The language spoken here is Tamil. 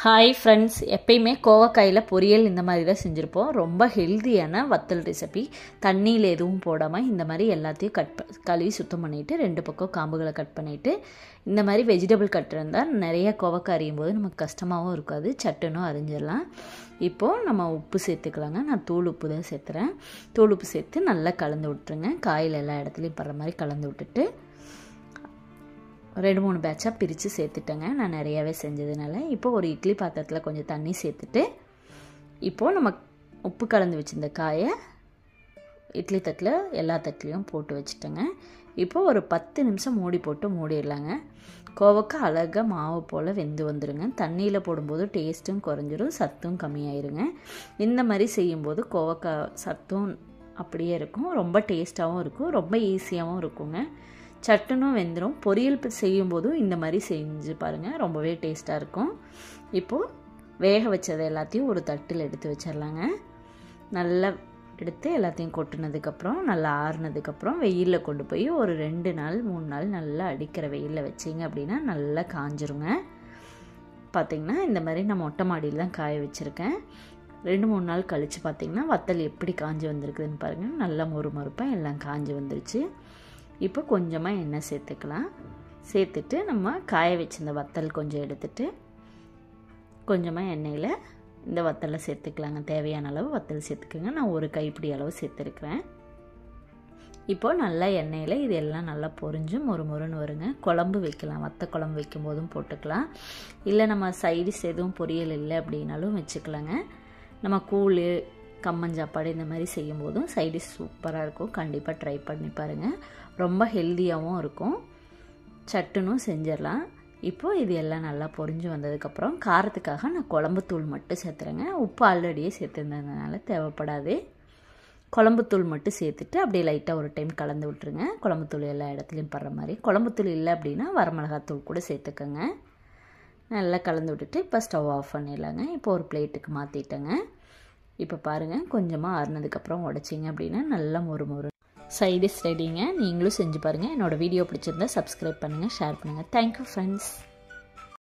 ஹாய் ஃப்ரெண்ட்ஸ், எப்பயுமே கோவக்காயில் பொரியல் இந்த மாதிரி தான் செஞ்சுருப்போம். ரொம்ப ஹெல்த்தியான வத்தல் ரெசிபி. தண்ணியில் எதுவும் போடாமல் இந்த மாதிரி எல்லாத்தையும் கழுவி சுத்தம் பண்ணிவிட்டு 2 பக்கம் காம்புகளை கட் பண்ணிவிட்டு இந்த மாதிரி வெஜிடபிள் கட் இருந்தால் நிறைய கோவக்காய் அரியும் போது நமக்கு கஷ்டமாகவும் இருக்காது, சட்டுன்னு அரிஞ்சிடலாம். இப்போது நம்ம உப்பு சேர்த்துக்கலாங்க. நான் தூள் உப்பு தான் சேர்த்துறேன். தூள் உப்பு சேர்த்து நல்லா கலந்து விட்டுருங்க. காயில் எல்லா இடத்துலையும் படுற மாதிரி கலந்து விட்டுட்டு 2-3 பேட்சாக பிரித்து சேர்த்துட்டேங்க. நான் நிறையாவே செஞ்சதுனால இப்போ ஒரு இட்லி பாத்திரத்தில் கொஞ்சம் தண்ணி சேர்த்துட்டு இப்போது நம்ம உப்பு கலந்து வச்சுருந்த காயை இட்லி தட்டில் எல்லா தட்டிலையும் போட்டு வச்சுட்டேங்க. இப்போது ஒரு 10 நிமிஷம் மூடி போட்டு மூடிடலாங்க. கோவக்காய் அழகாக மாவு போல் வெந்து வந்துடுங்க. தண்ணியில் போடும்போது டேஸ்ட்டும் குறைஞ்சிரும், சத்தும் கம்மியாயிருங்க. இந்த மாதிரி செய்யும்போது கோவக்காய் சத்தும் அப்படியே இருக்கும், ரொம்ப டேஸ்ட்டாகவும் இருக்கும், ரொம்ப ஈஸியாகவும் இருக்குங்க. சட்டுன்னு வெந்துடும். பொரியல் செய்யும்போதும் இந்த மாதிரி செஞ்சு பாருங்கள், ரொம்பவே டேஸ்ட்டாக இருக்கும். இப்போது வேக வச்சதை எல்லாத்தையும் ஒரு தட்டில் எடுத்து வச்சிடலாங்க. நல்லா எடுத்து எல்லாத்தையும் கொட்டினதுக்கப்புறம் நல்லா ஆறுனதுக்கப்புறம் வெயிலில் கொண்டு போய் ஒரு 2 நாள் 3 நாள் நல்லா அடிக்கிற வெயிலில் வச்சிங்க அப்படின்னா நல்லா காஞ்சிருங்க. பார்த்திங்கன்னா இந்த மாதிரி நான் மொட்டை மாடியில் தான் காய வச்சுருக்கேன். 2-3 நாள் கழித்து பார்த்திங்கன்னா வத்தல் எப்படி காஞ்சி வந்திருக்குதுன்னு பாருங்கள். நல்லா மொறுமொறுப்பாக எல்லாம் காஞ்சி வந்துருச்சு. இப்போ கொஞ்சமாக எண்ணெய் சேர்த்துக்கலாம். சேர்த்துட்டு நம்ம காய வச்சிருந்த வத்தல் கொஞ்சம் எடுத்துட்டு கொஞ்சமாக எண்ணெயில் இந்த வத்தலை சேர்த்துக்கலாங்க. தேவையான அளவு வத்தல் சேர்த்துக்கோங்க. நான் ஒரு கைப்பிடி அளவு சேர்த்துருக்குறேன். இப்போது நல்லா எண்ணெயில் இது எல்லாம் நல்லா பொரிஞ்சு மொறுமொறுன்னு வருங்க. குழம்பு வைக்கலாம், வத்த குழம்பு வைக்கும் போதும் போட்டுக்கலாம். இல்லை நம்ம சைடிஷ் எதுவும் பொரியல் இல்லை அப்படின்னாலும் வச்சுக்கலாங்க. நம்ம கூழ் கம்மஞ்சாப்பாடு இந்த மாதிரி செய்யும்போதும் சைடிஷ் சூப்பராக இருக்கும். கண்டிப்பாக ட்ரை பண்ணி பாருங்கள். ரொம்ப ஹெல்த்தியாகவும் இருக்கும், சட்டுனும் செஞ்சிடலாம். இப்போது இது எல்லாம் நல்லா பொரிஞ்சு வந்ததுக்கப்புறம் காரத்துக்காக நான் குழம்புத்தூள் மட்டும் சேர்த்துறேங்க. உப்பு ஆல்ரெடியே சேர்த்துருந்ததுனால தேவைப்படாது. குழம்புத்தூள் மட்டும் சேர்த்துட்டு அப்படியே லைட்டாக ஒரு டைம் கலந்து விட்டுருங்க. குழம்புத்தூள் எல்லா இடத்துலையும் படுற மாதிரி. குழம்புத்தூள் இல்லை அப்படின்னா வரமிளகாத்தூள் கூட சேர்த்துக்கோங்க. நல்லா கலந்து விட்டுட்டு இப்போ ஸ்டவ் ஆஃப் பண்ணிடலாங்க. இப்போ ஒரு பிளேட்டுக்கு மாற்றிட்டேங்க. இப்போ பாருங்கள், கொஞ்சமாக ஆறுனதுக்கப்புறம் உடைச்சிங்க அப்படின்னா நல்லா மொறு சைடிஷ் ரெடிங்க. நீங்களும் செஞ்சு பாருங்கள். என்னோடய வீடியோ பிடிச்சிருந்தா சப்ஸ்கிரைப் பண்ணுங்கள், ஷேர் பண்ணுங்கள். Thank you friends.